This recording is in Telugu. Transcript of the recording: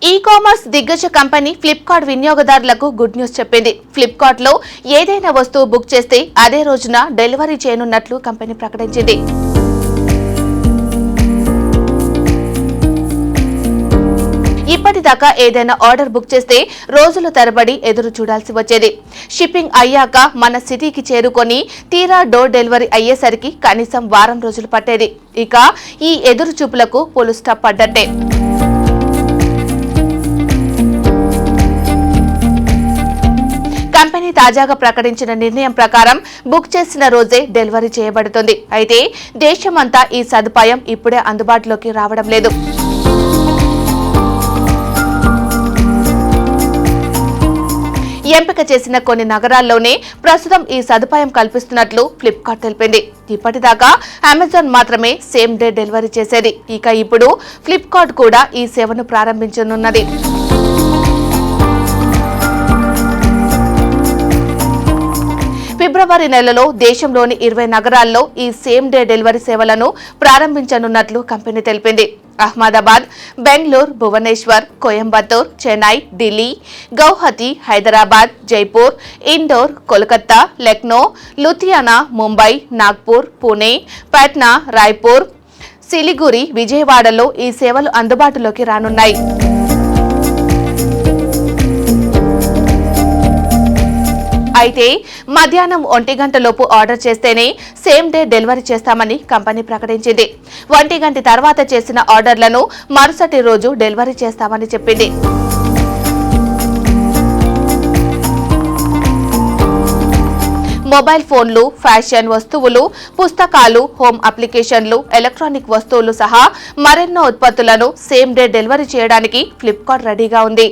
ఈ-కామర్స్ దిగ్గజ కంపెనీ ఫ్లిప్కార్ట్ వినియోగదారులకు గుడ్ న్యూస్ చెప్పింది. ఫ్లిప్కార్ట్ లో ఏదైనా వస్తువు బుక్ చేస్తే అదే రోజున డెలివరీ చేయనున్నట్లు కంపెనీ ప్రకటించింది. ఇప్పటిదాకా ఏదైనా ఆర్డర్ బుక్ చేస్తే రోజుల తరబడి ఎదురు చూడాల్సి వచ్చేది. షిప్పింగ్ అయ్యాక మన సిటీకి చేరుకొని తీరా డోర్ డెలివరీ అయ్యేసరికి కనీసం వారం రోజులు పట్టేది. ఇక ఈ ఎదురు చూపులకు ఫుల్ స్టాప్ పడ్డట్టే. కంపెనీ తాజాగా ప్రకటించిన నిర్ణయం ప్రకారం బుక్ చేసిన రోజే డెలివరీ చేయబడుతుంది. అయితే దేశమంతా ఈ సదుపాయం ఇప్పుడే అందుబాటులోకి రావడం లేదు. ఎంపిక చేసిన కొన్ని నగరాల్లోనే ప్రస్తుతం ఈ సదుపాయం కల్పిస్తున్నట్లు ఫ్లిప్కార్ట్ తెలిపింది. ఇప్పటిదాకా అమెజాన్ మాత్రమే సేమ్ డే డెలివరీ చేసేది. ఇక ఇప్పుడు ఫ్లిప్కార్ట్ కూడా ఈ సేవను ప్రారంభించనున్నది. ఫిబ్రవరి నెలలో దేశంలోని 20 నగరాల్లో ఈ సేమ్ డే డెలివరీ సేవలను ప్రారంభించనున్నట్లు కంపెనీ తెలిపింది. అహ్మదాబాద్, బెంగళూరు, భువనేశ్వర్, కోయంబత్తూర్, చెన్నై, ఢిల్లీ, గౌహతి, హైదరాబాద్, జైపూర్, ఇండోర్, కోల్కతా, లక్నో, లుధియానా, ముంబై, నాగ్పూర్, పూణే, పట్నా, రాయ్పూర్, సిలిగురి, విజయవాడలో ఈ సేవలు అందుబాటులోకి రానున్నాయి. అయితే మధ్యాహ్నం 1 గంటలోపు ఆర్డర్ చేస్తేనే సేమ్ డే డెలివరీ చేస్తామని కంపెనీ ప్రకటించింది. 1 గంట తర్వాత చేసిన ఆర్డర్లను మరుసటి రోజు డెలివరీ చేస్తామని చెప్పింది. మొబైల్ ఫోన్లు, ఫ్యాషన్ వస్తువులు, పుస్తకాలు, హోమ్ అప్లికేషన్లు, ఎలక్ట్రానిక్ వస్తువులు సహా మరెన్నో ఉత్పత్తులను సేమ్ డే డెలివరీ చేయడానికి ఫ్లిప్కార్ట్ రెడీగా ఉంది.